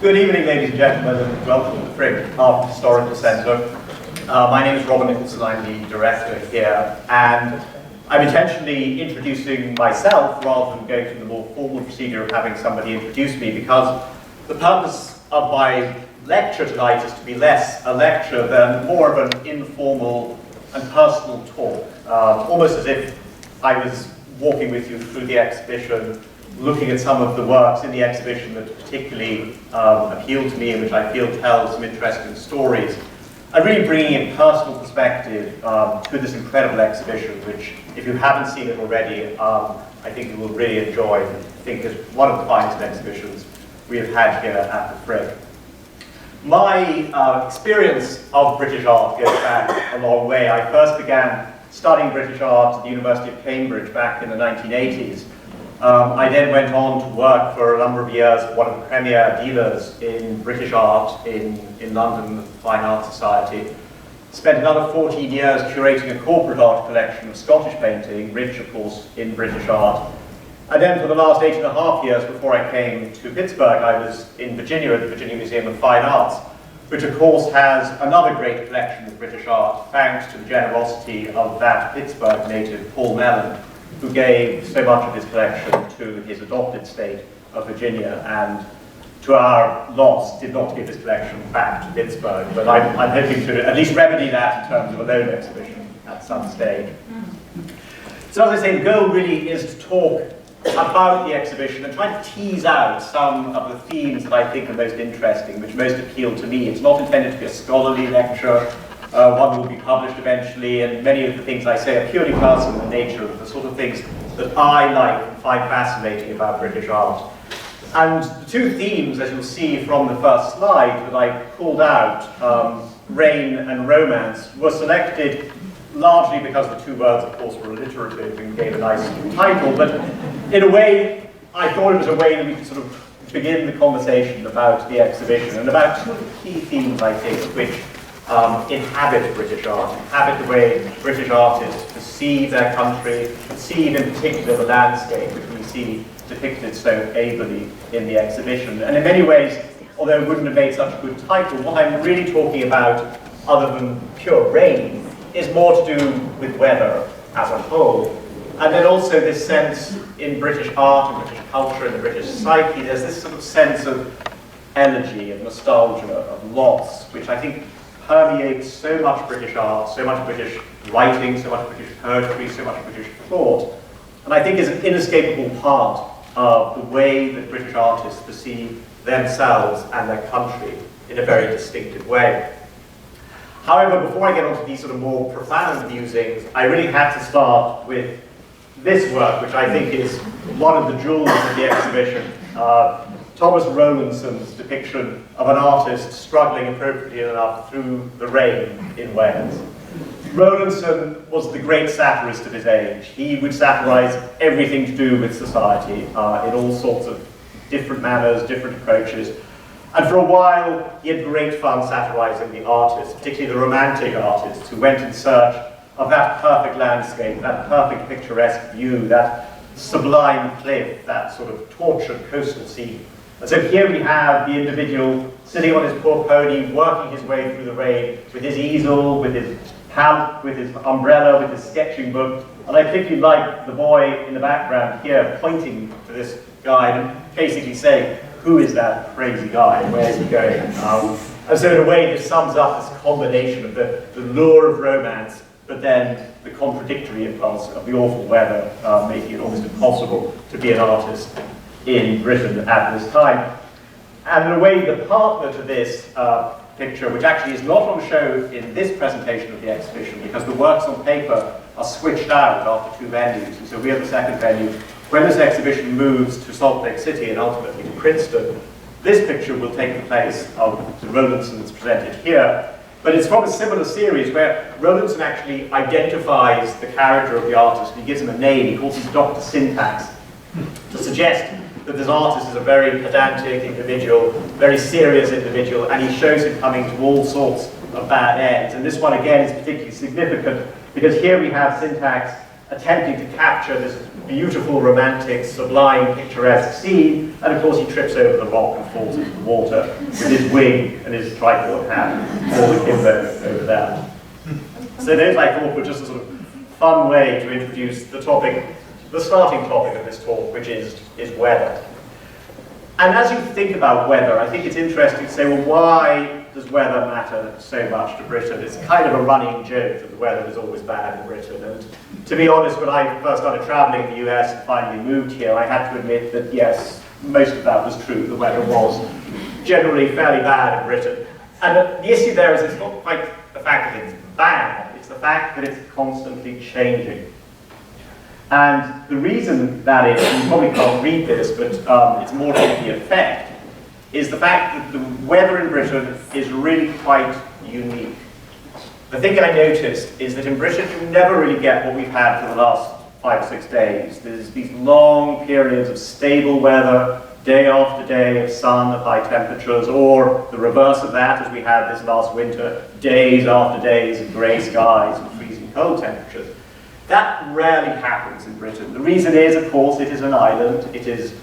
Good evening, ladies and gentlemen, and welcome to the Frick Art Historical Centre. My name is Robert Nicholson, I'm the director here, and I'm intentionally introducing myself rather than going through the more formal procedure of having somebody introduce me, because the purpose of my lecture tonight is to be less a lecture than more of an informal and personal talk, almost as if I was walking with you through the exhibition, looking at some of the works in the exhibition that particularly appeal to me and which I feel tell some interesting stories. I'm really bringing in personal perspective to this incredible exhibition, which, if you haven't seen it already, I think you will really enjoy. I think is one of the finest exhibitions we have had here at the Frick. My experience of British art goes back a long way. I first began studying British art at the University of Cambridge back in the 1980s. I then went on to work for a number of years as one of the premier dealers in British art in London, the Fine Art Society. Spent another 14 years curating a corporate art collection of Scottish painting, rich, of course, in British art. And then for the last 8.5 years before I came to Pittsburgh, I was in Virginia at the Virginia Museum of Fine Arts, which of course has another great collection of British art, thanks to the generosity of that Pittsburgh native, Paul Mellon, who gave so much of his collection to his adopted state of Virginia, and to our loss did not give his collection back to Pittsburgh. But I'm hoping to at least remedy that in terms of a loan exhibition at some stage. So as I say, the goal really is to talk about the exhibition and try to tease out some of the themes that I think are most interesting, which most appeal to me. It's not intended to be a scholarly lecture. One will be published eventually, and many of the things I say are purely personal in nature, of the sort of things that I like and find fascinating about British art. And the two themes, as you'll see from the first slide, that I called out, rain and romance, were selected largely because the two words, of course, were alliterative and gave a nice title, but in a way, I thought it was a way that we could sort of begin the conversation about the exhibition, and about two of the key themes, I think, which inhabit British art, inhabit the way British artists perceive their country, perceive in particular the landscape, which we see depicted so ably in the exhibition. And in many ways, although it wouldn't have made such a good title, what I'm really talking about, other than pure rain, is more to do with weather as a whole. And then also this sense in British art and British culture and the British psyche, there's this sort of sense of elegy, of nostalgia, of loss, which I think permeates so much British art, so much British writing, so much British poetry, so much British thought, and I think is an inescapable part of the way that British artists perceive themselves and their country in a very distinctive way. However, before I get on to these sort of more profound musings, I really had to start with this work, which I think is one of the jewels of the exhibition. Thomas Rowlandson's depiction of an artist struggling appropriately enough through the rain in Wales. Rowlandson was the great satirist of his age. He would satirize everything to do with society in all sorts of different manners, different approaches. And for a while, he had great fun satirizing the artists, particularly the romantic artists, who went in search of that perfect landscape, that perfect picturesque view, that sublime cliff, that sort of tortured coastal scene. And so here we have the individual sitting on his poor pony, working his way through the rain with his easel, with his palette, with his umbrella, with his sketching book. And I particularly like the boy in the background here pointing to this guy and basically saying, who is that crazy guy? Where is he going? And so in a way, this sums up this combination of the lure of romance, but then the contradictory impulse of the awful weather, making it almost impossible to be an artist in Britain at this time. And in a way, the partner to this picture, which actually is not on show in this presentation of the exhibition, because the works on paper are switched out after two venues, and so we are the second venue. When this exhibition moves to Salt Lake City and ultimately to Princeton, this picture will take the place of the Rowlandson that's presented here. But it's from a similar series where Rowlandson actually identifies the character of the artist, and he gives him a name. He calls him Dr. Syntax, to suggest that this artist is a very pedantic individual, very serious individual, and he shows him coming to all sorts of bad ends. And this one again is particularly significant because here we have Syntax attempting to capture this beautiful, romantic, sublime, picturesque scene, and of course he trips over the rock and falls into the water with his wing and his tripod hat, all akimbo over there. So those, I thought, were just a sort of fun way to introduce the topic, the starting topic of this talk, which is weather. And as you think about weather, I think it's interesting to say, well, why does weather matter so much to Britain? It's kind of a running joke that the weather is always bad in Britain. And to be honest, when I first started traveling in the US and finally moved here, I had to admit that, yes, most of that was true. The weather was generally fairly bad in Britain. And the issue there is it's not quite the fact that it's bad, it's the fact that it's constantly changing. And the reason that is, and you probably can't read this, but it's more to the effect, is the fact that the weather in Britain is really quite unique. The thing that I noticed is that in Britain you never really get what we've had for the last 5 or 6 days. There's these long periods of stable weather, day after day of sun of high temperatures, or the reverse of that, as we had this last winter, days after days of grey skies and freezing cold temperatures. That rarely happens in Britain. The reason is, of course, it is an island. It is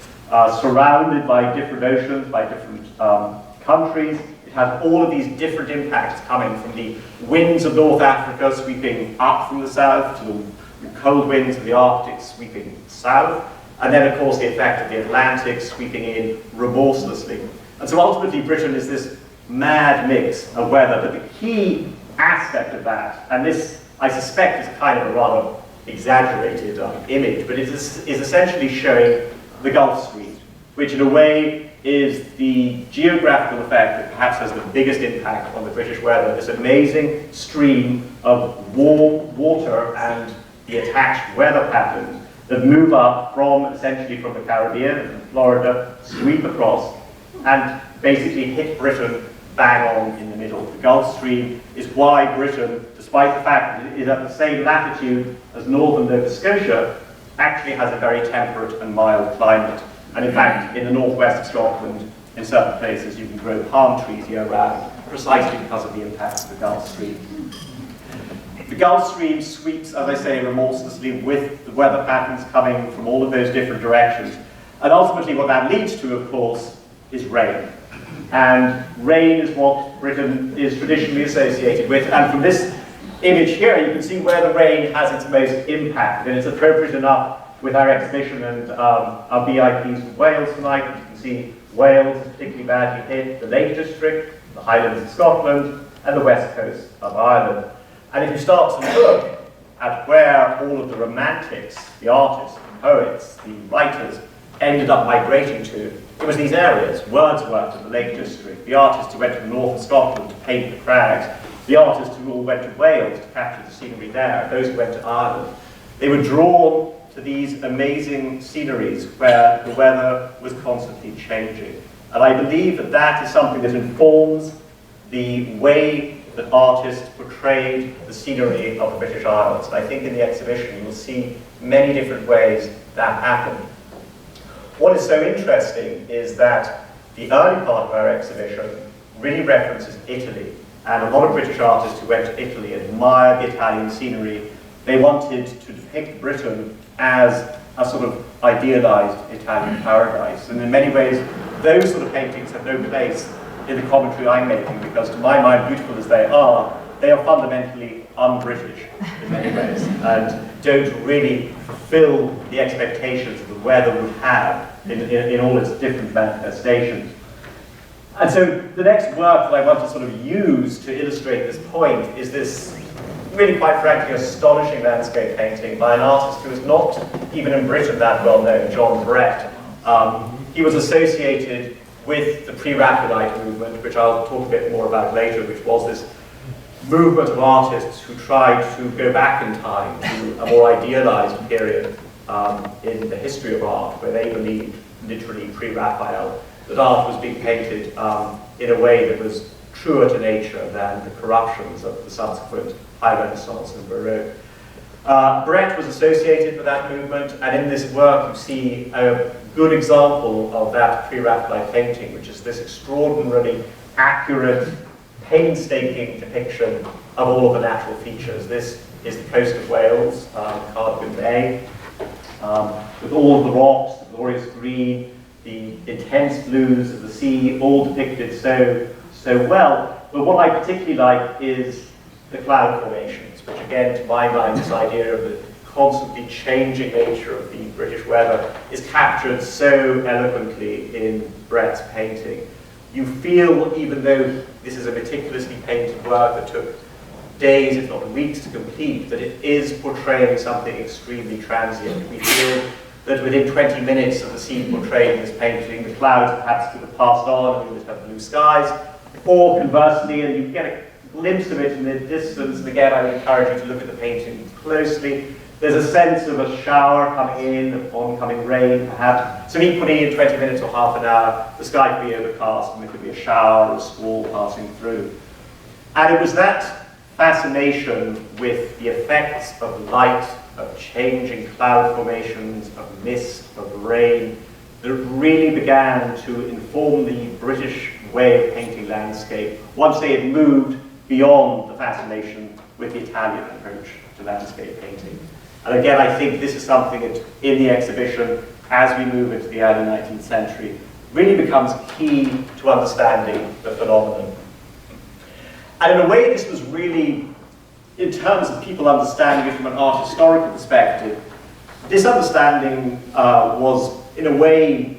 surrounded by different oceans, by different countries. It has all of these different impacts coming from the winds of North Africa sweeping up from the south, to the cold winds of the Arctic sweeping south, and then, of course, the effect of the Atlantic sweeping in remorselessly. And so ultimately, Britain is this mad mix of weather. But the key aspect of that, and this, I suspect, is kind of a rather exaggerated image, but it is essentially showing the Gulf Stream, which in a way is the geographical effect that perhaps has the biggest impact on the British weather, this amazing stream of warm water and the attached weather patterns that move up from, essentially from the Caribbean and Florida, sweep across, and basically hit Britain bang on in the middle. The Gulf Stream is why Britain, despite the fact that it is at the same latitude as northern Nova Scotia, actually has a very temperate and mild climate. And in fact, in the northwest of Scotland, in certain places, you can grow palm trees year-round, precisely because of the impact of the Gulf Stream. The Gulf Stream sweeps, as I say, remorselessly with the weather patterns coming from all of those different directions. And ultimately what that leads to, of course, is rain. And rain is what Britain is traditionally associated with. And from this image here, you can see where the rain has its most impact. And it's appropriate enough with our exhibition and our VIPs from Wales tonight. You can see Wales is particularly badly hit, the Lake District, the Highlands of Scotland, and the west coast of Ireland. And if you start to look at where all of the romantics, the artists, the poets, the writers ended up migrating to, it was these areas. Wordsworth to the Lake District, the artists who went to the north of Scotland to paint the crags, the artists who all went to Wales to capture the scenery there, those who went to Ireland. They were drawn to these amazing sceneries where the weather was constantly changing. And I believe that that is something that informs the way that artists portrayed the scenery of the British Isles. And I think in the exhibition you will see many different ways that happened. What is so interesting is that the early part of our exhibition really references Italy. And a lot of British artists who went to Italy admired the Italian scenery. They wanted to depict Britain as a sort of idealized Italian paradise. And in many ways, those sort of paintings have no place in the commentary I'm making, because to my mind, beautiful as they are fundamentally un-British in many ways, and don't really fulfill the expectations that the weather would have in all its different manifestations. And so the next work that I want to sort of use to illustrate this point is this really, quite frankly, astonishing landscape painting by an artist who is not even in Britain that well known, John Brett. He was associated with the pre-Raphaelite movement, which I'll talk a bit more about later, which was this movement of artists who tried to go back in time to a more idealized period in the history of art, where they believed, literally pre-Raphael, that art was being painted in a way that was truer to nature than the corruptions of the subsequent High Renaissance and Baroque. Brett was associated with that movement, and in this work you see a good example of that pre-Raphaelite painting, which is this extraordinarily accurate, painstaking depiction of all of the natural features. This is the coast of Wales, Cardigan Bay, with all of the rocks, the glorious green, the intense blues of the sea, all depicted so well. But what I particularly like is the cloud formations, which again, to my mind, this idea of the constantly changing nature of the British weather is captured so eloquently in Brett's painting. You feel, even though this is a meticulously painted work that took days, if not weeks, to complete, that it is portraying something extremely transient. We feel that within 20 minutes of the scene portrayed in this painting, the clouds perhaps would have passed on and we would have blue skies, or conversely, and you get a glimpse of it in the distance, and again I would encourage you to look at the painting closely. There's a sense of a shower coming in, of oncoming rain perhaps. So equally in 20 minutes or half an hour, the sky could be overcast and there could be a shower or a squall passing through. And it was that fascination with the effects of light, of changing cloud formations, of mist, of rain, that really began to inform the British way of painting landscape once they had moved beyond the fascination with the Italian approach to landscape painting. And again, I think this is something that in the exhibition, as we move into the early 19th century, really becomes key to understanding the phenomenon. And in a way, this was really, in terms of people understanding it from an art historical perspective, this understanding was, in a way,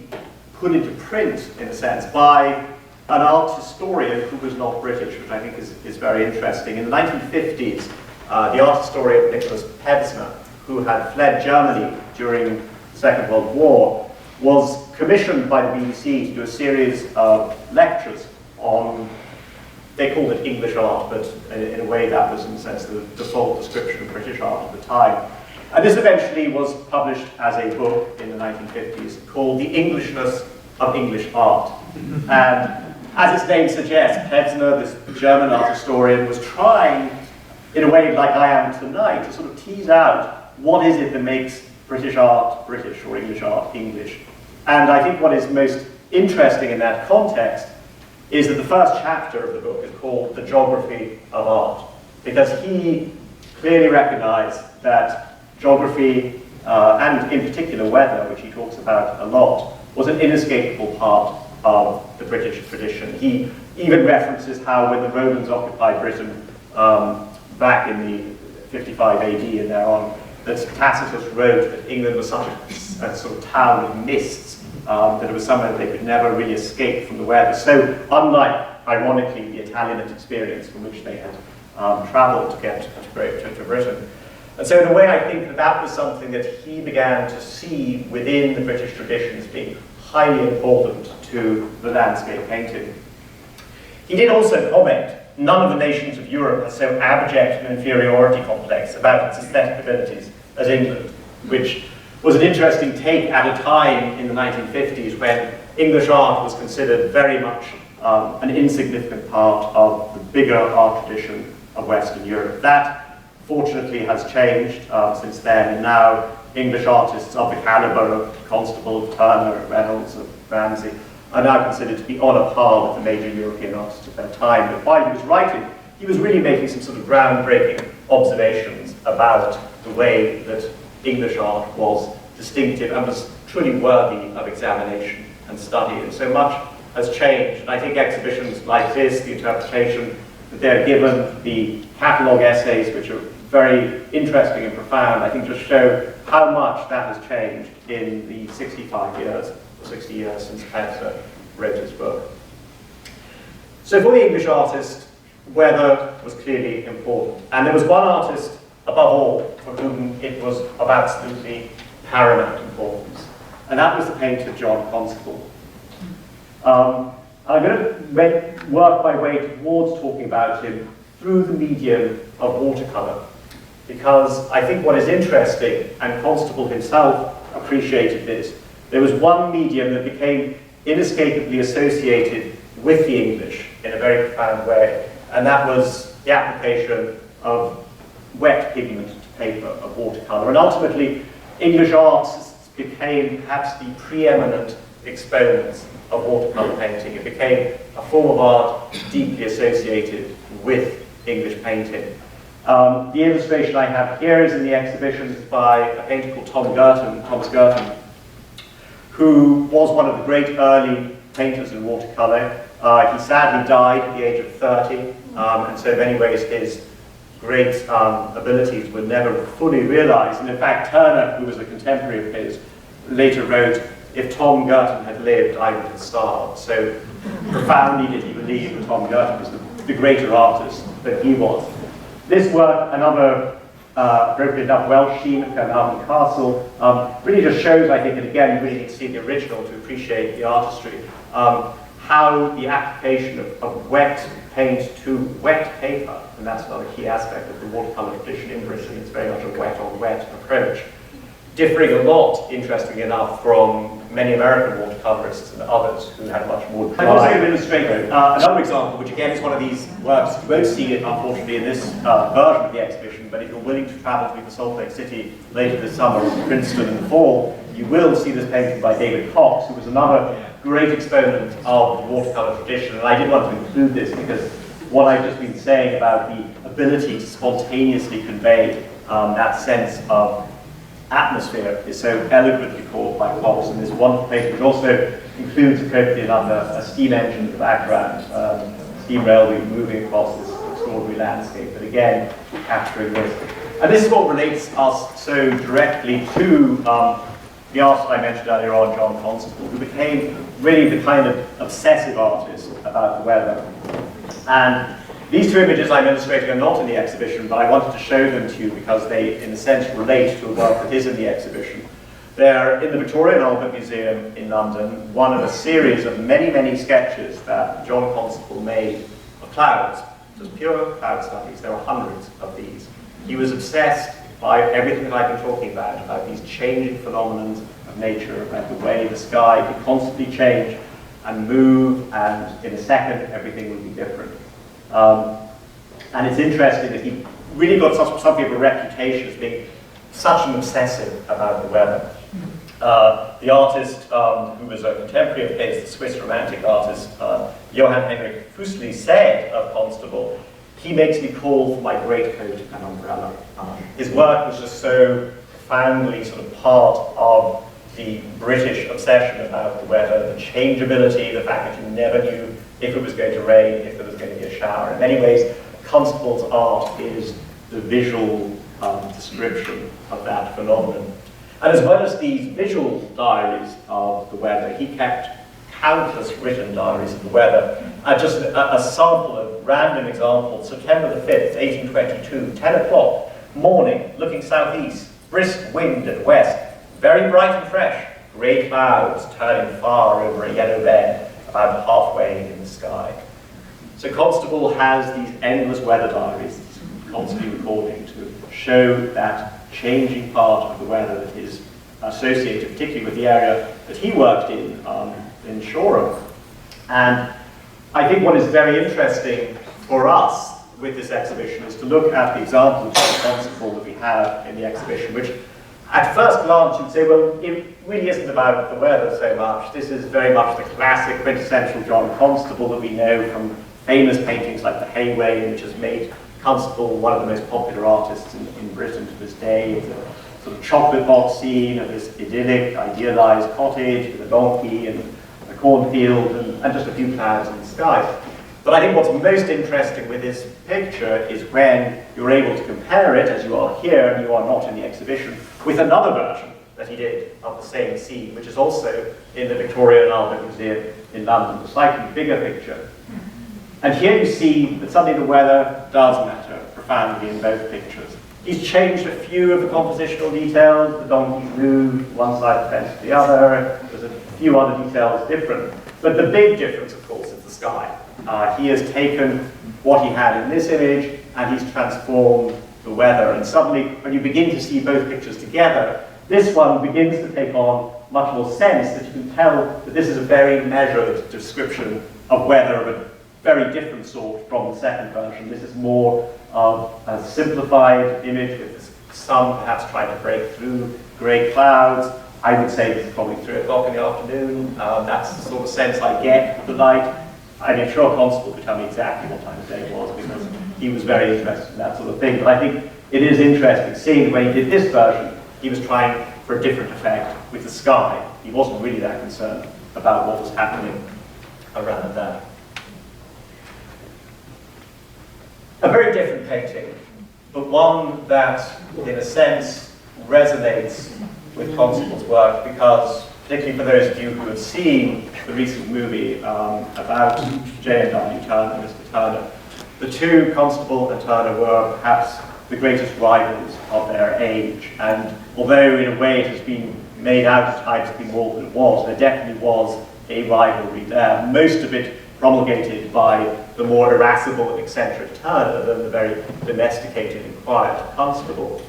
put into print, in a sense, by an art historian who was not British, which I think is very interesting. In the 1950s, the art historian Nicholas Pevsner, who had fled Germany during the Second World War, was commissioned by the BBC to do a series of lectures on, they called it English art, but in a way that was, in a sense, the default description of British art at the time. And this eventually was published as a book in the 1950s called The Englishness of English Art. And as its name suggests, Pevsner, this German art historian, was trying, in a way like I am tonight, to sort of tease out what is it that makes British art British or English art English. And I think what is most interesting in that context is that the first chapter of the book is called The Geography of Art, because he clearly recognized that geography, and in particular weather, which he talks about a lot, was an inescapable part of the British tradition. He even references how when the Romans occupied Britain back in the 55 AD and thereon, that Tacitus wrote that England was such a sort of town of mists, that it was somewhere they could never really escape from the weather. So unlike, ironically, the Italian experience from which they had traveled to get to Britain. And so in a way I think that that was something that he began to see within the British tradition as being highly important to the landscape painting. He did also comment, none of the nations of Europe has so abject an inferiority complex about its aesthetic abilities as England, which was an interesting take at a time in the 1950s when English art was considered very much an insignificant part of the bigger art tradition of Western Europe. That, fortunately, has changed since then, and now English artists of the caliber of Constable, of Turner, of Reynolds, of Ramsay are now considered to be on a par with the major European artists of their time. But while he was writing, he was really making some sort of groundbreaking observations about the way that English art was distinctive and was truly worthy of examination and study. And so much has changed. And I think exhibitions like this, the interpretation that they're given, the catalogue essays, which are very interesting and profound, I think just show how much that has changed in the 65 years, or 60 years since Pevsner wrote his book. So for the English artist, weather was clearly important. And there was one artist, above all, for whom it was of absolutely paramount importance. And that was the painter John Constable. I'm going to work my way towards talking about him through the medium of watercolour, because I think what is interesting, and Constable himself appreciated this, there was one medium that became inescapably associated with the English in a very profound way, and that was the application of wet pigment to paper, of watercolour. And ultimately, English artists became perhaps the preeminent exponents of watercolour painting. It became a form of art deeply associated with English painting. The illustration I have here is in the exhibition by a painter called Thomas Gerton, who was one of the great early painters in watercolour. He sadly died at the age of 30, and so in many ways his great abilities were never fully realized. And in fact, Turner, who was a contemporary of his, later wrote, "If Tom Gerton had lived, I would have starved." So profoundly did he believe that Tom Gerton was the greater artist than he was. This work, another appropriate enough Welsh sheen at Carnarvon Castle, really just shows, I think, and again, you really need to see the original to appreciate the artistry, how the application of wet paint to wet paper, and that's another key aspect of the watercolour tradition in Britain. It's very much a wet-on-wet approach, differing a lot, interestingly enough, from many American watercolourists and others who had much more dry. I'm also going to illustrate another example, which again is one of these works. You won't see it, unfortunately, in this version of the exhibition, but if you're willing to travel to Salt Lake City later this summer, or Princeton in the fall, you will see this painting by David Cox, who was another great exponent of the watercolour tradition. And I did want to include this because what I've just been saying about the ability to spontaneously convey that sense of atmosphere is so eloquently caught by Cox in this wonderful painting, which also includes, appropriately enough, a steam engine in the background, steam railway moving across this extraordinary landscape, but again, capturing this. And this is what relates us so directly to the artist I mentioned earlier on, John Constable, who became really the kind of obsessive artist about the weather. And these two images I'm illustrating are not in the exhibition, but I wanted to show them to you because they, in a sense, relate to a work that is in the exhibition. They're in the Victoria and Albert Museum in London, one of a series of many, many sketches that John Constable made of clouds, just pure cloud studies. There are hundreds of these. He was obsessed by everything that I've been talking about these changing phenomena of nature, about the way the sky could constantly change and move, and in a second, everything would be different. And it's interesting that he really got something of a reputation as being such an obsessive about the weather. The artist, who was a contemporary of his, the Swiss romantic artist, Johann Heinrich Fuseli, said of Constable, "He makes me call for my greatcoat and umbrella." His work was just so profoundly sort of part of the British obsession about the weather, the changeability, the fact that you never knew if it was going to rain, if there was going to be a shower. In many ways, Constable's art is the visual description of that phenomenon. And as well as these visual diaries of the weather, he kept countless written diaries of the weather. Just a sample of random examples: September the 5th, 1822, 10 o'clock, morning, looking southeast, brisk wind at west, very bright and fresh, grey clouds turning far over a yellow bed, about halfway in the sky. So Constable has these endless weather diaries, constantly recording to show that changing part of the weather that is associated particularly with the area that he worked in Shoreham. And I think what is very interesting for us with this exhibition is to look at the example of Constable that we have in the exhibition, which at first glance you'd say, well, it really isn't about the weather so much. This is very much the classic quintessential John Constable that we know from famous paintings like the Hayway, which has made Constable one of the most popular artists in Britain to this day. It's a sort of chocolate box scene of this idyllic, idealized cottage with a donkey and a cornfield and just a few clouds in the sky. But I think what's most interesting with this picture is when you're able to compare it, as you are here, and you are not in the exhibition, with another version that he did of the same scene, which is also in the Victoria and Albert Museum in London, a slightly bigger picture. And here you see that suddenly the weather does matter profoundly in both pictures. He's changed a few of the compositional details. The donkey's moved one side of the fence to the other. There's a few other details different. But the big difference, of course, is the sky. He has taken what he had in this image and he's transformed the weather. And suddenly, when you begin to see both pictures together, this one begins to take on much more sense, that you can tell that this is a very measured description of weather of a very different sort from the second version. This is more of a simplified image with the sun perhaps trying to break through grey clouds. I would say this is probably 3 o'clock in the afternoon. That's the sort of sense I get of the light. I'm sure Constable could tell me exactly what time of day it was, because he was very interested in that sort of thing. But I think it is interesting seeing when he did this version, he was trying for a different effect with the sky. He wasn't really that concerned about what was happening around that. A very different painting, but one that, in a sense, resonates with Constable's work, because, particularly for those of you who have seen the recent movie about J.W. Turner, Mr. Turner, the two, Constable and Turner, were perhaps the greatest rivals of their age, and although in a way it has been made out at times to be more than it was, there definitely was a rivalry there, most of it promulgated by the more irascible and eccentric Turner than the very domesticated and quiet Constable.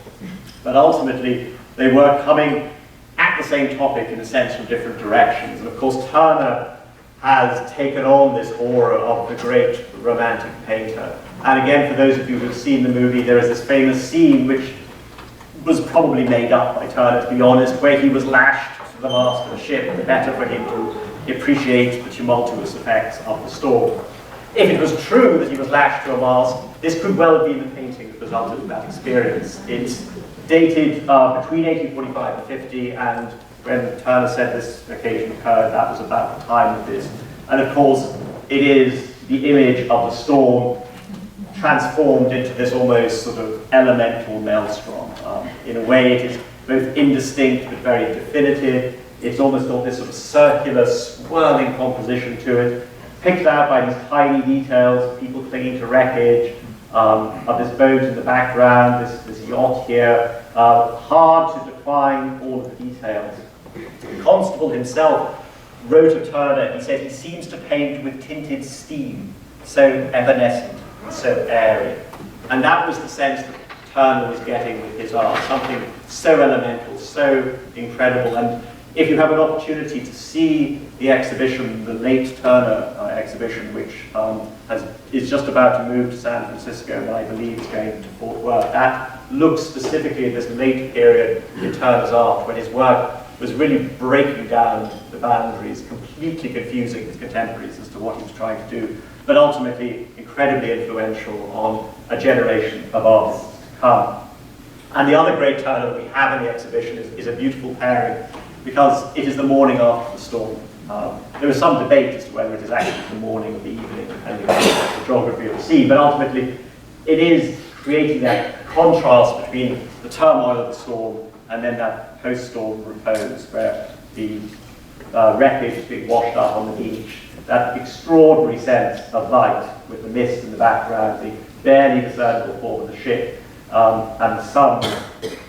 But ultimately, they were coming at the same topic in a sense from different directions. And of course, Turner has taken on this aura of the great romantic painter. And again, for those of you who have seen the movie, there is this famous scene which was probably made up by Turner, to be honest, where he was lashed to the mast of a ship, the better for him to appreciate the tumultuous effects of the storm. If it was true that he was lashed to a mast, this could well have been the painting that resulted in that experience. It's dated between 1845 and 50, and when Turner said this occasion occurred, that was about the time of this. And of course, it is the image of the storm transformed into this almost sort of elemental maelstrom. In a way, it is both indistinct but very definitive. It's almost got this sort of circular, swirling composition to it, picked out by these tiny details, people clinging to wreckage, of this boat in the background, this yacht here. Hard to define all of the details. The Constable himself wrote of Turner, he said he seems to paint with tinted steam, so evanescent, so airy. And that was the sense that Turner was getting with his art, something so elemental, so incredible. And if you have an opportunity to see the exhibition, the late Turner exhibition, which is just about to move to San Francisco, and I believe is going to Fort Worth, that looks specifically at this late period in Turner's art, when his work was really breaking down the boundaries, completely confusing his contemporaries as to what he was trying to do, but ultimately incredibly influential on a generation of artists to come. And the other great Turner that we have in the exhibition is a beautiful pairing, because it is the morning after the storm. There is some debate as to whether it is actually the morning or the evening, depending on the geography of the sea, but ultimately it is creating that contrast between the turmoil of the storm and then that post-storm repose, where the wreckage is being washed up on the beach, that extraordinary sense of light with the mist in the background, the barely discernible form of the ship, and the sun.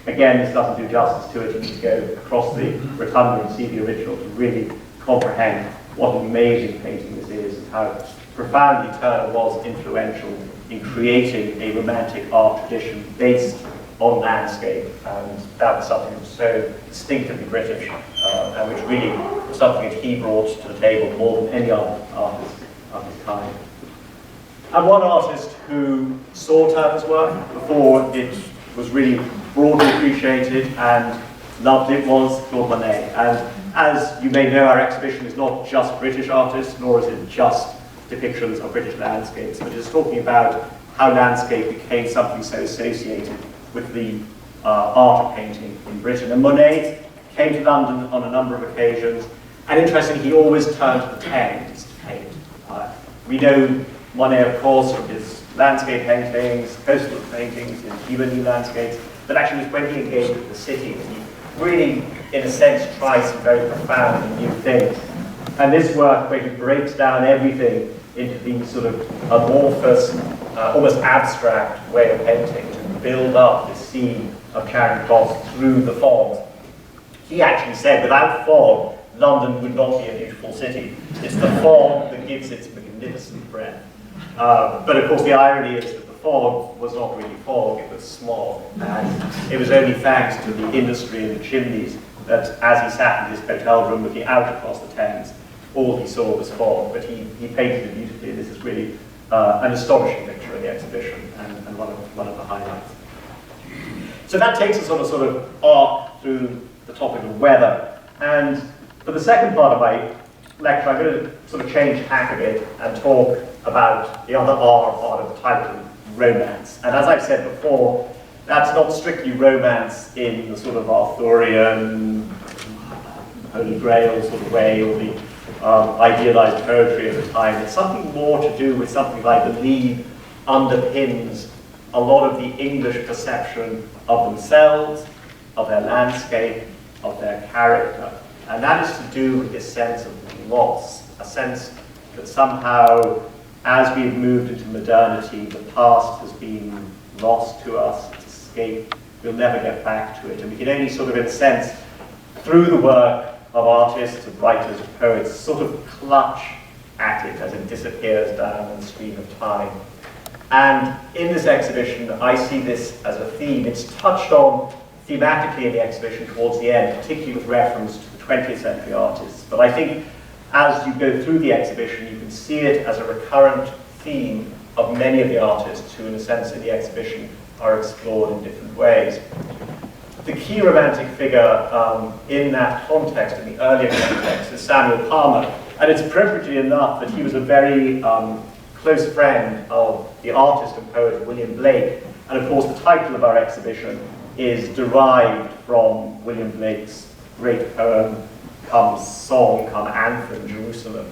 Again, this doesn't do justice to it. You need to go across the rotunda and see the original to really comprehend what an amazing painting this is, and how profoundly Turner was influential in creating a romantic art tradition based on landscape. And that was something that was so distinctively British, and which really was something that he brought to the table more than any other artist of his kind. And one artist who saw Turner's work before it was really broadly appreciated and loved it was Claude Monet. And as you may know, our exhibition is not just British artists, nor is it just depictions of British landscapes, but it is talking about how landscape became something so associated with the art of painting in Britain. And Monet came to London on a number of occasions, and interestingly, he always turned to the Thames to paint. We know Monet, of course, from his landscape paintings, coastal paintings, in Human landscapes, but actually when he engaged with the city, he really, in a sense, tried some very profound and new things. And this work, where he breaks down everything into these sort of amorphous, almost abstract way of painting, to build up this scene of Charing Cross through the fog. He actually said, without fog, London would not be a beautiful city. It's the fog that gives its magnificent breadth. But of course, the irony is that the fog was not really fog, it was smog. And it was only thanks to the industry and the chimneys that, as he sat in his hotel room looking out across the Thames, all he saw was fog. But he painted it beautifully. This is really an astonishing picture in the exhibition, and one of the highlights. So that takes us on a sort of arc through the topic of weather. And for the second part of my lecture, I'm going to sort of change tack a bit and talk about the other R part of the title, romance. And as I've said before, that's not strictly romance in the sort of Arthurian, Holy Grail sort of way, or the idealized poetry of the time. It's something more to do with something I believe underpins a lot of the English perception of themselves, of their landscape, of their character. And that is to do with this sense of loss, a sense that somehow, as we've moved into modernity, the past has been lost to us, it's escaped, we'll never get back to it. And we can only sort of, in a sense, through the work of artists, of writers, of poets, sort of clutch at it as it disappears down the stream of time. And in this exhibition, I see this as a theme. It's touched on thematically in the exhibition towards the end, particularly with reference to the 20th century artists. But I think as you go through the exhibition, you can see it as a recurrent theme of many of the artists who, in a sense, in the exhibition are explored in different ways. The key romantic figure in that context, in the earlier context, is Samuel Palmer. And it's appropriately enough that he was a very close friend of the artist and poet William Blake. And of course, the title of our exhibition is derived from William Blake's great poem, come song, come anthem, Jerusalem,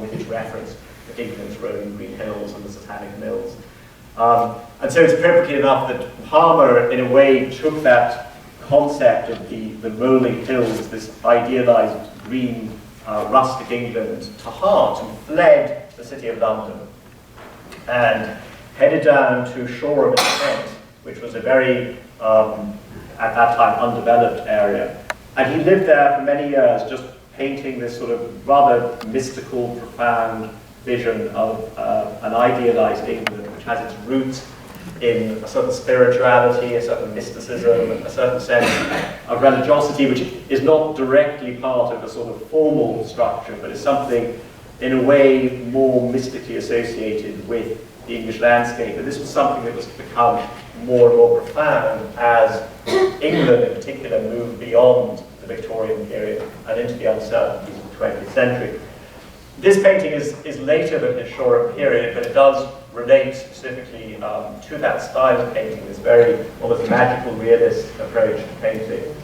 with his reference to England's rolling green hills and the Satanic Mills. And so it's appropriately enough that Palmer, in a way, took that concept of the rolling hills, this idealized green, rustic England, to heart and fled the city of London and headed down to Shoreham in Kent, which was a very, at that time, undeveloped area. And he lived there for many years, just painting this sort of rather mystical, profound vision of an idealized England, which has its roots in a certain spirituality, a certain mysticism, a certain sense of religiosity, which is not directly part of a sort of formal structure, but is something in a way more mystically associated with the English landscape. And this was something that was to become more and more profound as England in particular moved beyond the Victorian period and into the uncertainties of the 20th century. This painting is later than his Shoreham period, but it does relate specifically to that style of painting, this very almost magical realist approach to painting.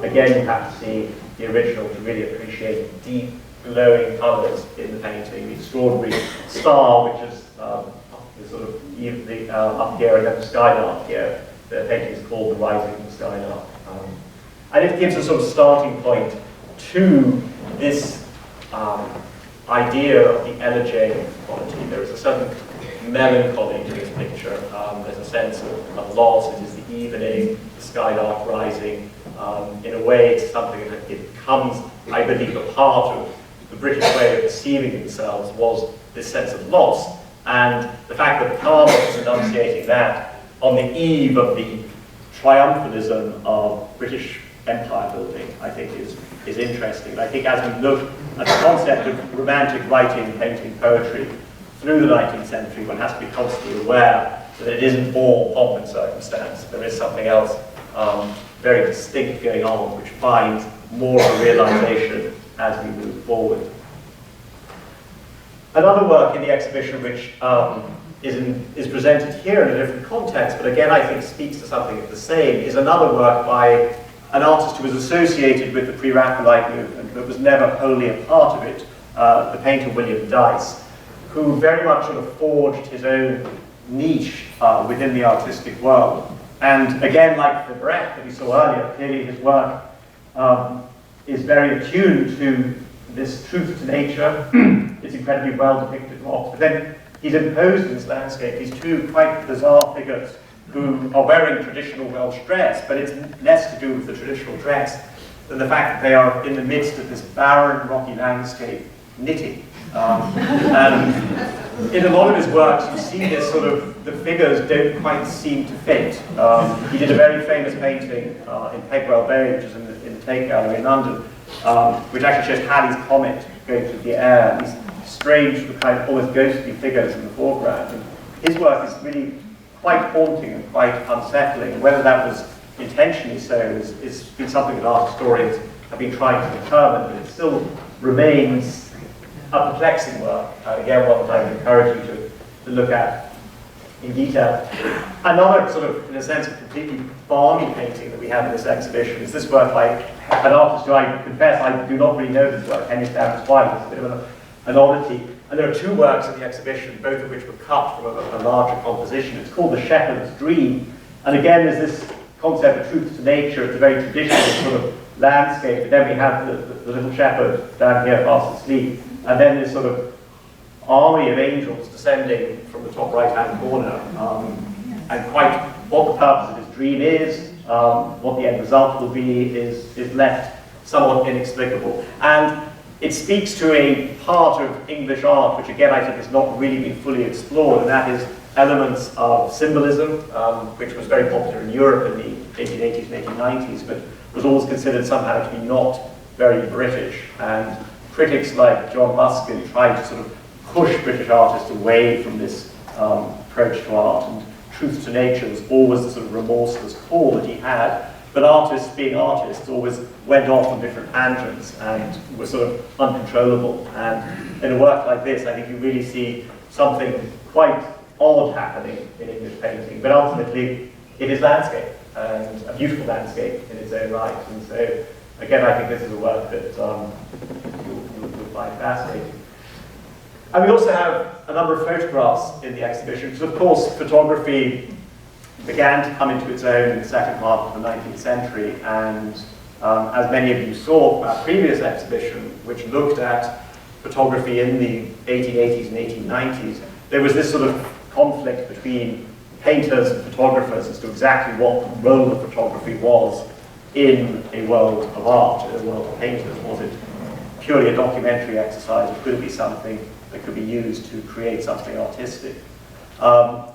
Again, you have to see the original to really appreciate the deep, glowing colours in the painting, the extraordinary star, which is the sort of up here and then the skylark here. The painting is called The Rising Skylark. And it gives a sort of starting point to this idea of the elegiac quality. There is a certain melancholy to this picture. There's a sense of loss. It is the evening, the skylark rising. In a way, it's something that it becomes, I believe, a part of the British way of perceiving themselves was this sense of loss. And the fact that Palmer was enunciating that on the eve of the triumphalism of British empire building, I think is interesting. I think as we look at the concept of romantic writing, painting, poetry through the 19th century, one has to be constantly aware that it isn't all pomp and circumstance. There is something else very distinct going on, which finds more of a realization as we move forward. Another work in the exhibition which is presented here in a different context, but again I think speaks to something of the same, is another work by an artist who was associated with the pre-Raphaelite movement, but was never wholly a part of it, the painter William Dyce, who very much sort of forged his own niche within the artistic world. And again, like the Brecht that we saw earlier, clearly his work is very attuned to this truth to nature. It's incredibly well depicted rocks. But then he's imposed in this landscape these two quite bizarre figures who are wearing traditional Welsh dress, but it's less to do with the traditional dress than the fact that they are in the midst of this barren, rocky landscape, knitting. And in a lot of his works, you see this sort of, the figures don't quite seem to fit. He did a very famous painting in Pegwell Bay, which is in the Tate Gallery in London, which actually shows Halley's Comet going through the air, and these strange, sort of kind of almost ghostly figures in the foreground. And his work is really quite haunting and quite unsettling. Whether that was intentionally so is been something that art historians have been trying to determine, but it still remains a perplexing work. Again, one that I would encourage you to look at in detail. Another sort of, in a sense, completely balmy painting that we have in this exhibition is this work by an artist who I confess I do not really know this work, Heinz Endowments. It's a bit of an oddity. And there are two works in the exhibition, both of which were cut from a larger composition. It's called The Shepherd's Dream. And again, there's this concept of truth to nature. It's a very traditional sort of landscape. But then we have the little shepherd down here fast asleep. And then this sort of army of angels descending from the top right-hand corner. And quite what the purpose of his dream is, what the end result will be, is left somewhat inexplicable. And it speaks to a part of English art, which again I think has not really been fully explored, and that is elements of symbolism, which was very popular in Europe in the 1880s and 1890s, but was always considered somehow to be not very British. And critics like John Ruskin tried to sort of push British artists away from this approach to art, and truth to nature was always the sort of remorseless call that he had. But artists, being artists, always went off on different tangents and were sort of uncontrollable. And in a work like this, I think you really see something quite odd happening in English painting. But ultimately, it is landscape, and a beautiful landscape in its own right. And so, again, I think this is a work that you'll find fascinating. And we also have a number of photographs in the exhibition, because of course, photography began to come into its own in the second half of the 19th century, and as many of you saw from our previous exhibition, which looked at photography in the 1880s and 1890s, there was this sort of conflict between painters and photographers as to exactly what the role of photography was in a world of art, in a world of painters. Was it purely a documentary exercise, or could it be something that could be used to create something artistic?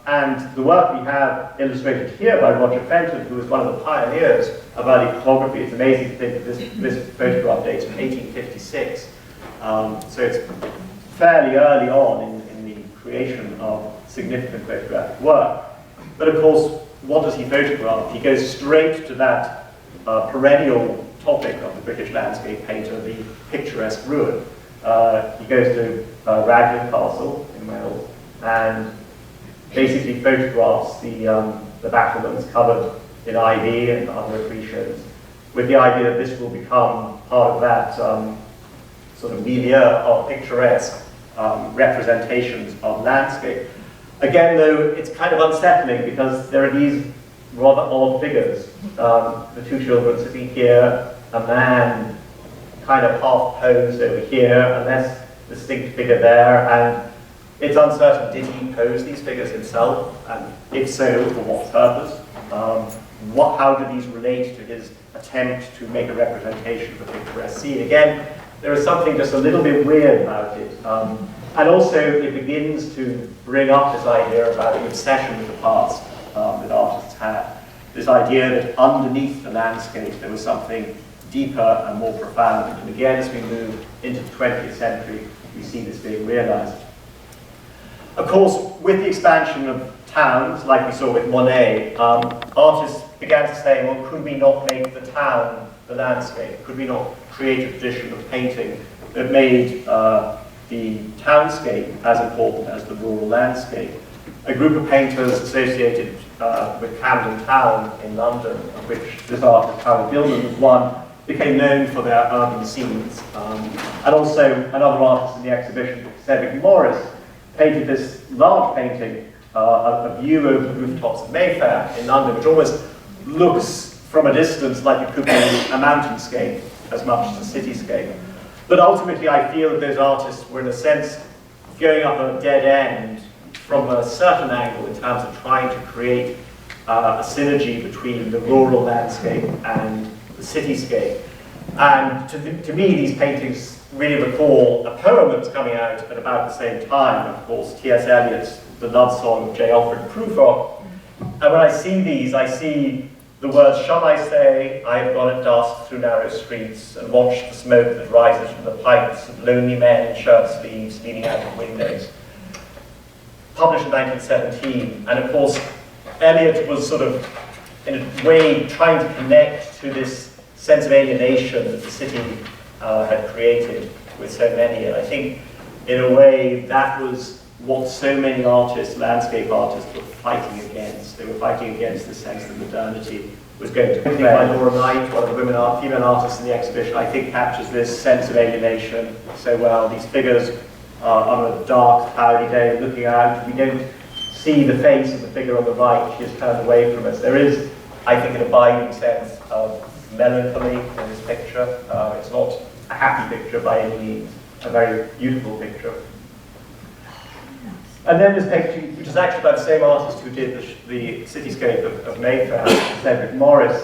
And the work we have illustrated here by Roger Fenton, who was one of the pioneers of early photography. It's amazing to think that this photograph dates from 1856. So it's fairly early on in the creation of significant photographic work. But of course, what does he photograph? He goes straight to that perennial topic of the British landscape painter, the picturesque ruin. He goes to Raglan Castle in Wales and basically photographs the battlements covered in ivy and other accretions, with the idea that this will become part of that sort of milieu of picturesque representations of landscape. Again, though, it's kind of unsettling because there are these rather odd figures. The two children sitting here, a man kind of half posed over here, a less distinct figure there, and it's uncertain, did he pose these figures himself? And if so, for what purpose? How do these relate to his attempt to make a representation of a picturesque scene? Again, there is something just a little bit weird about it. And also, it begins to bring up this idea about the obsession with the past that artists had. This idea that underneath the landscape there was something deeper and more profound. And again, as we move into the 20th century, we see this being realized. Of course, with the expansion of towns, like we saw with Monet, artists began to say, well, could we not make the town the landscape? Could we not create a tradition of painting that made the townscape as important as the rural landscape? A group of painters associated with Camden Town in London, of which this artist, Howard Gilman, was one, became known for their urban scenes. And also another artist in the exhibition, Cedric Morris, painted this large painting, a view over the rooftops of Mayfair in London, which almost looks from a distance like it could be a mountainscape as much as a cityscape. But ultimately, I feel that those artists were, in a sense, going up a dead end from a certain angle in terms of trying to create a synergy between the rural landscape and the cityscape. And to me, these paintings really recall a poem that was coming out at about the same time, of course, T.S. Eliot's The Love Song of J. Alfred Prufrock. And when I see these, I see the words, shall I say, I have gone at dusk through narrow streets and watched the smoke that rises from the pipes of lonely men in shirt sleeves leaning out of windows. Published in 1917, and of course, Eliot was sort of, in a way, trying to connect to this sense of alienation that the city had created with so many, and I think, in a way, that was what so many artists, landscape artists, were fighting against. They were fighting against the sense that modernity was going to play. By Laura Knight, one of the female artists in the exhibition, I think captures this sense of alienation so well. These figures are on a dark, cloudy day looking out. We don't see the face of the figure on the right. She is turned away from us. There is, I think, an abiding sense of melancholy in this picture. It's not a happy picture by any means, a very beautiful picture. And then this picture, which is actually by the same artist who did the cityscape of Mayfair, Cedric Morris.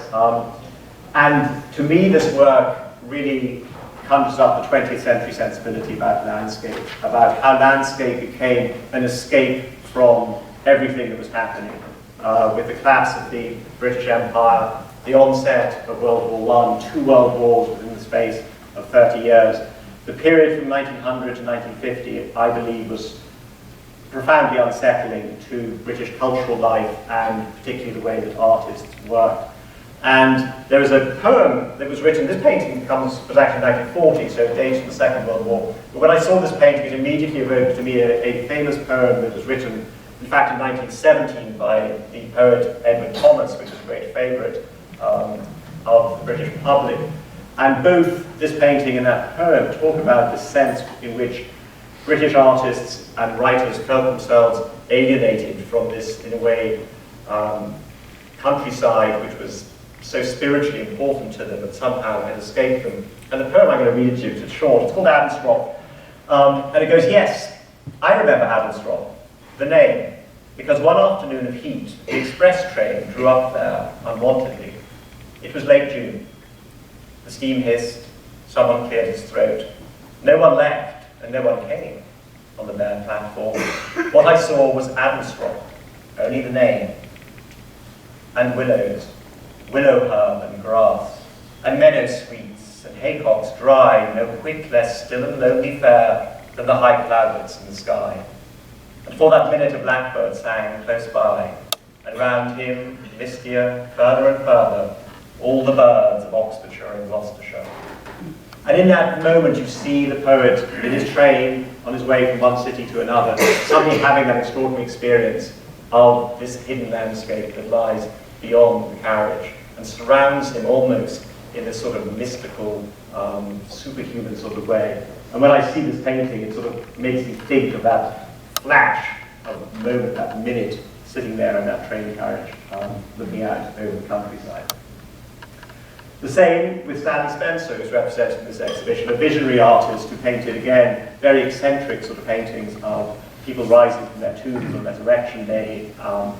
And to me, this work really conjures up the 20th century sensibility about landscape, about how landscape became an escape from everything that was happening. With the collapse of the British Empire, the onset of World War I, 2 world wars within the space of 30 years. The period from 1900 to 1950, I believe, was profoundly unsettling to British cultural life and particularly the way that artists worked. And there is a poem that was written, this painting was actually 1940, so it dates from the Second World War. But when I saw this painting, it immediately evoked to me a famous poem that was written, in fact, in 1917 by the poet Edward Thomas, which is a great favourite of the British public. And both this painting and that poem talk about the sense in which British artists and writers felt themselves alienated from this, in a way, countryside which was so spiritually important to them, but somehow had escaped them. And the poem I'm going to read it to you, it's short, it's called Adamstrop. And it goes, yes, I remember Adamstrop, the name, because one afternoon of heat, the express train drew up there unwontedly. It was late June. The steam hissed, someone cleared his throat. No one left. And no one came on the bare platform. What I saw was Adamstrop, only the name, and willows, willow herb and grass, and meadow sweets, and haycocks dry, no whit less still and lonely fair than the high cloudlets in the sky. And for that minute a blackbird sang close by, and round him, mistier, further and further, all the birds of Oxfordshire and Gloucestershire. And in that moment you see the poet in his train on his way from one city to another, suddenly having that extraordinary experience of this hidden landscape that lies beyond the carriage and surrounds him almost in this sort of mystical, superhuman sort of way. And when I see this painting, it sort of makes me think of that flash of a moment, that minute, sitting there in that train carriage, looking out over the countryside. The same with Stanley Spencer, who's represented in this exhibition, a visionary artist who painted, again, very eccentric sort of paintings of people rising from their tombs on Resurrection Day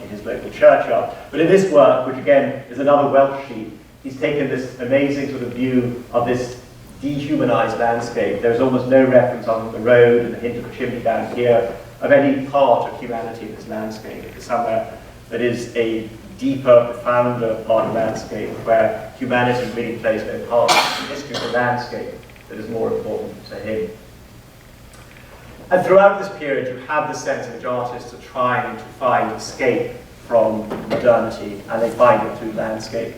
in his local churchyard. But in this work, which again is another Welsh sheet, he's taken this amazing sort of view of this dehumanized landscape. There's almost no reference on the road and the hint of a chimney down here of any part of humanity in this landscape. It's somewhere that is a deeper, profounder part of landscape where humanity really plays no part in the history of the landscape that is more important to him. And throughout this period, you have the sense in which artists are trying to find escape from modernity, and they find it through landscape.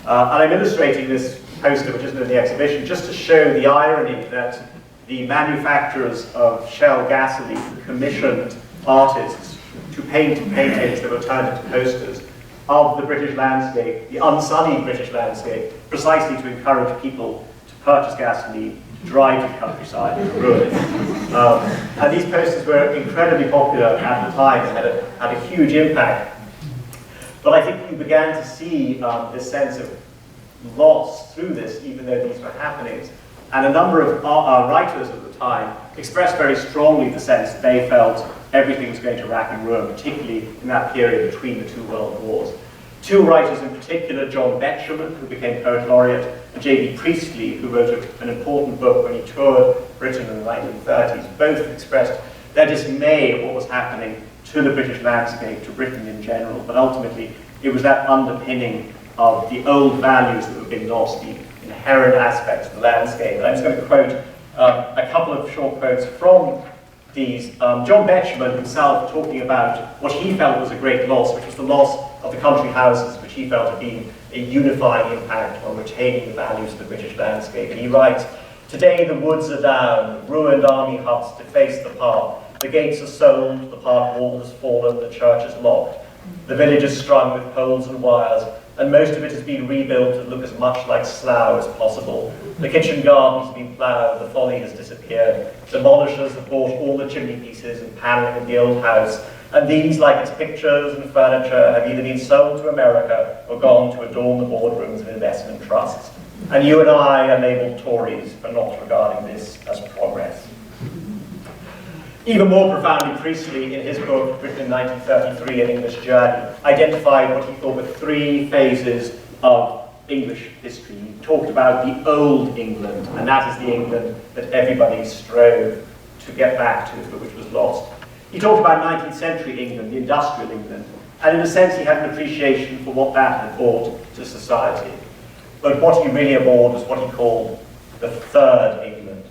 And I'm illustrating this poster, which isn't in the exhibition, just to show the irony that the manufacturers of Shell gasoline commissioned artists to paint paintings that were turned into posters of the British landscape, the unsunny British landscape, precisely to encourage people to purchase gasoline, to drive to the countryside, and to ruin it. And these posters were incredibly popular at the time and had a huge impact. But I think we began to see this sense of loss through this, even though these were happenings. And a number of writers at the time expressed very strongly the sense that they felt everything was going to rack and ruin, particularly in that period between the 2 world wars. 2 writers in particular, John Betjeman, who became Poet Laureate, and J.B. Priestley, who wrote an important book when he toured Britain in the 1930s, both expressed their dismay at what was happening to the British landscape, to Britain in general, but ultimately it was that underpinning of the old values that were being lost, the inherent aspects of the landscape. And I'm just going to quote a couple of short quotes from these. John Betjeman himself talking about what he felt was a great loss, which was the loss of the country houses, which he felt had been a unifying impact on retaining the values of the British landscape. And he writes, "Today the woods are down, ruined army huts deface the park, The gates are sold, the park wall has fallen, the church is locked. The village is strung with poles and wires, and most of it has been rebuilt to look as much like Slough as possible. The kitchen garden has been ploughed, the folly has disappeared. Demolishers have bought all the chimney pieces and panelling of the old house, and these, like its pictures and furniture, have either been sold to America or gone to adorn the boardrooms of investment trusts. And you and I are labelled Tories for not regarding this as progress. Even more profoundly, Christie, in his book, written in 1933, An English Journey, identified what he thought were three phases of English history. He talked about the old England, and that is the England that everybody strove to get back to, but which was lost. He talked about 19th century England, the industrial England, and in a sense he had an appreciation for what that had brought to society. But what he really abhorred was what he called the third England.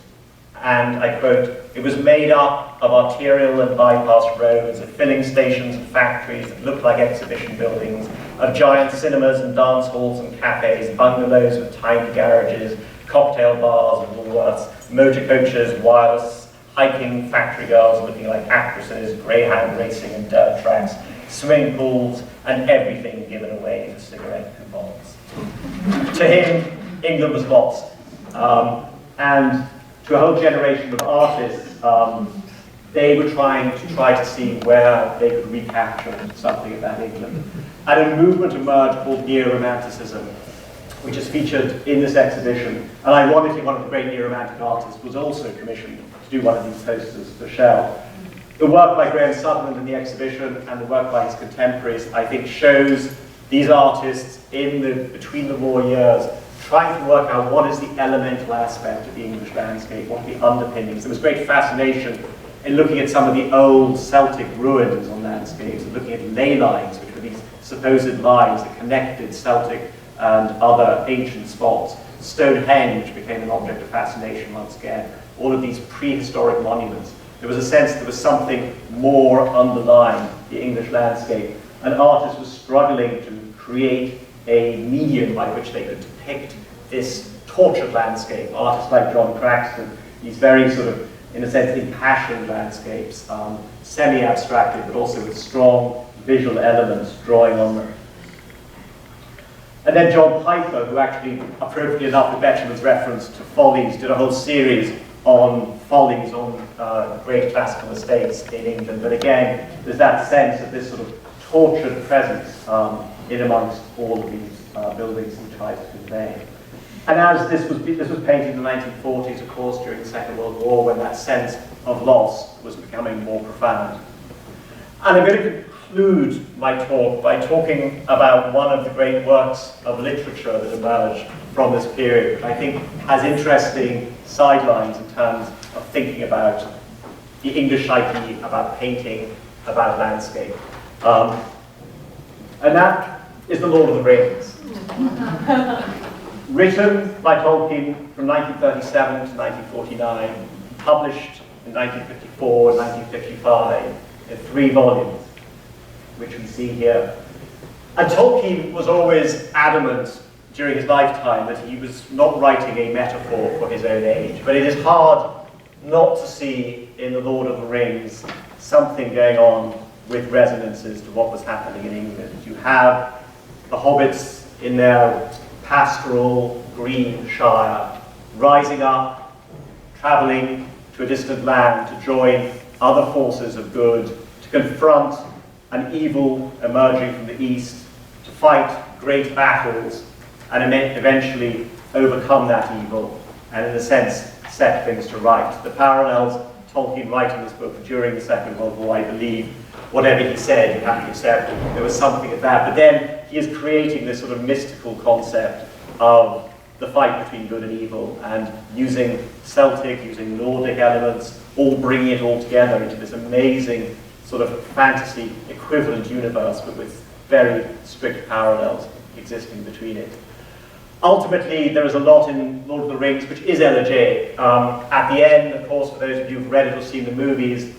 And I quote, "It was made up of arterial and bypass roads, of filling stations and factories that looked like exhibition buildings, of giant cinemas and dance halls and cafes, bungalows with tiny garages, cocktail bars and Woolworths, motor coaches, wireless, hiking factory girls looking like actresses, greyhound racing and dirt tracks, swimming pools, and everything given away for cigarette coupons." To him, England was lost. And to a whole generation of artists, they were trying to see where they could recapture something of that England. And a movement emerged called Neo-Romanticism, which is featured in this exhibition. And ironically, one of the great Neo-Romantic artists was also commissioned to do one of these posters for Shell. The work by Graham Sutherland in the exhibition and the work by his contemporaries, I think, shows these artists in the between the war years trying to work out what is the elemental aspect of the English landscape, what are the underpinnings. There was great fascination in looking at some of the old Celtic ruins on landscapes, and looking at ley lines, which were these supposed lines that connected Celtic and other ancient spots. Stonehenge became an object of fascination once again. All of these prehistoric monuments. There was a sense there was something more underlying the English landscape. And artists were struggling to create a medium by which they could depict this tortured landscape. Artists like John Craxton, these very sort of, in a sense, impassioned landscapes, semi-abstracted, but also with strong visual elements drawing on them. And then John Piper, who actually, appropriately enough, with Betjeman's reference to follies, did a whole series on follies on great classical estates in England. But again, there's that sense of this sort of tortured presence in amongst all of these buildings he tries to convey. And as this was painted in the 1940s, of course, during the Second World War, when that sense of loss was becoming more profound. And I'm going to conclude my talk by talking about one of the great works of literature that emerged from this period, which I think has interesting sidelines in terms of thinking about the English psyche, about painting, about landscape. And that is The Lord of the Rings. Written by Tolkien from 1937 to 1949, published in 1954 and 1955 in 3 volumes, which we see here. And Tolkien was always adamant during his lifetime that he was not writing a metaphor for his own age, but it is hard not to see in The Lord of the Rings something going on with resonances to what was happening in England. You have the hobbits in their pastoral green shire, rising up, travelling to a distant land to join other forces of good, to confront an evil emerging from the east, to fight great battles, and eventually overcome that evil, and in a sense, set things to right. The parallels Tolkien writing this book during the Second World War, I believe, whatever he said, you have to accept there was something of that. But then he is creating this sort of mystical concept of the fight between good and evil, and using Celtic, using Nordic elements, all bringing it all together into this amazing sort of fantasy equivalent universe, but with very strict parallels existing between it. Ultimately, there is a lot in Lord of the Rings which is elegiac. At the end, of course, for those of you who've read it or seen the movies,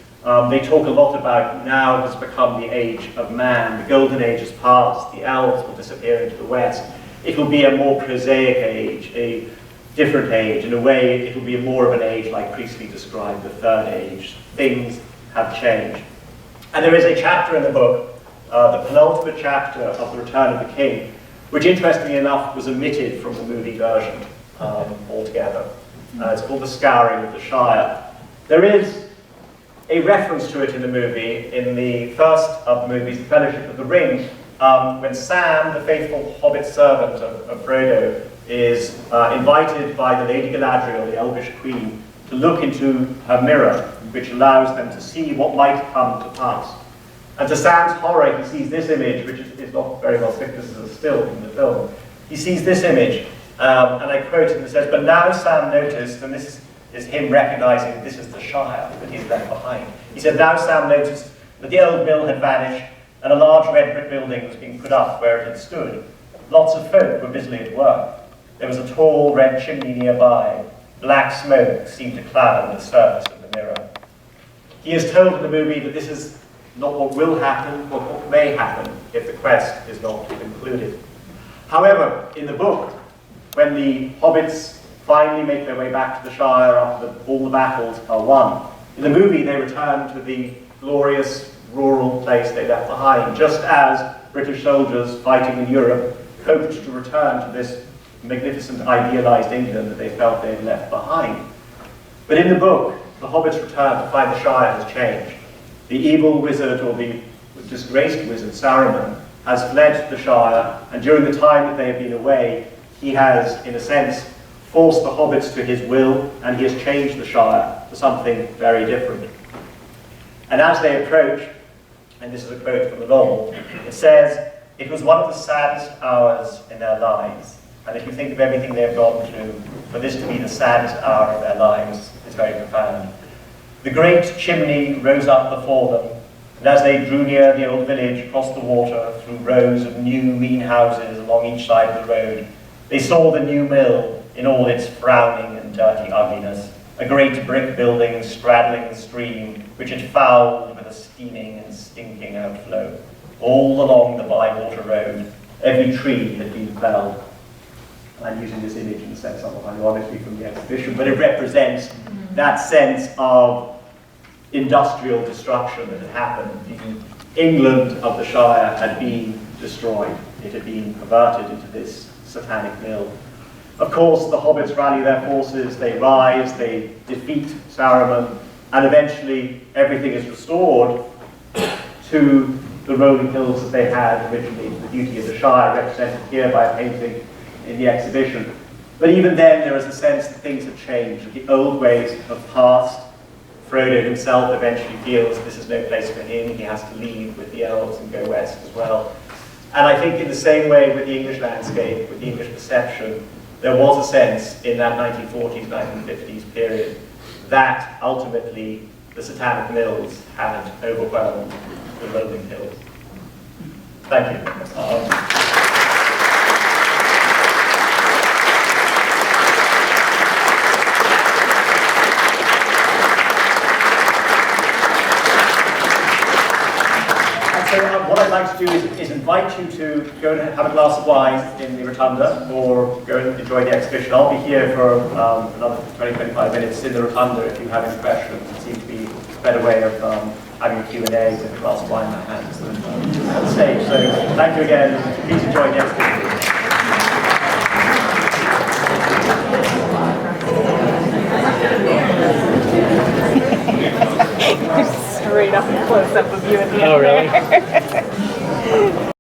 they talk a lot about now has become the age of man. The golden age has passed. The elves will disappear into the west. It will be a more prosaic age, a different age. In a way, it will be more of an age like Christie described, the third age. Things have changed. And there is a chapter in the book, the penultimate chapter of The Return of the King, which interestingly enough was omitted from the movie version altogether. It's called The Scouring of the Shire. There is a reference to it in the movie, in the first of the movies, The Fellowship of the Ring, when Sam, the faithful hobbit servant of Frodo, is invited by the Lady Galadriel, the elvish queen, to look into her mirror, which allows them to see what might come to pass. And to Sam's horror, he sees this image, which is not very well fit, this is a still in the film. He sees this image, and I quote it, and it says, "But now Sam noticed," and this is him recognizing this is the Shire that he's left behind. He said, "Now Sam noticed that the old mill had vanished, and a large red brick building was being put up where it had stood. Lots of folk were busily at work. There was a tall red chimney nearby. Black smoke seemed to cloud on the surface of the mirror." He is told in the movie that this is not what will happen, but what may happen if the quest is not concluded. However, in the book, when the hobbits finally make their way back to the Shire after all the battles are won, in the movie they return to the glorious rural place they left behind, just as British soldiers fighting in Europe hoped to return to this magnificent idealized England that they felt they had left behind. But in the book, the hobbits return to find the Shire has changed. The evil wizard, or the disgraced wizard Saruman, has fled to the Shire, and during the time that they have been away, he has, in a sense, forced the hobbits to his will, and he has changed the Shire to something very different. And as they approach, and this is a quote from the novel, it says, "It was one of the saddest hours in their lives." And if you think of everything they've gone through, for this to be the saddest hour of their lives is very profound. "The great chimney rose up before them, and as they drew near the old village across the water through rows of new mean houses along each side of the road, they saw the new mill in all its frowning and dirty ugliness, a great brick building straddling the stream, which had fouled with a steaming and stinking outflow. All along the Bywater Road, every tree had been felled." I'm using this image in the sense of ironically from the exhibition, but it represents that sense of industrial destruction that had happened. The England of the Shire had been destroyed. It had been converted into this satanic mill. Of course, the hobbits rally their forces, they rise, they defeat Saruman, and eventually everything is restored to the rolling hills that they had originally, the beauty of the Shire, represented here by a painting in the exhibition. But even then, there is a sense that things have changed. The old ways have passed. Frodo himself eventually feels this is no place for him. He has to leave with the elves and go west as well. And I think in the same way with the English landscape, with the English perception, there was a sense in that 1940s, 1950s period that ultimately the Satanic Mills had overwhelmed the rolling hills. Thank you. So what I'd like to do is invite you to go and have a glass of wine in the rotunda, or go and enjoy the exhibition. I'll be here for another 20-25 minutes in the rotunda if you have any questions. It seems to be a better way of having a Q&A with a glass of wine in my hands than on stage. So thank you again. Please enjoy the exhibition. Straight up close up of you at the end. Oh, really?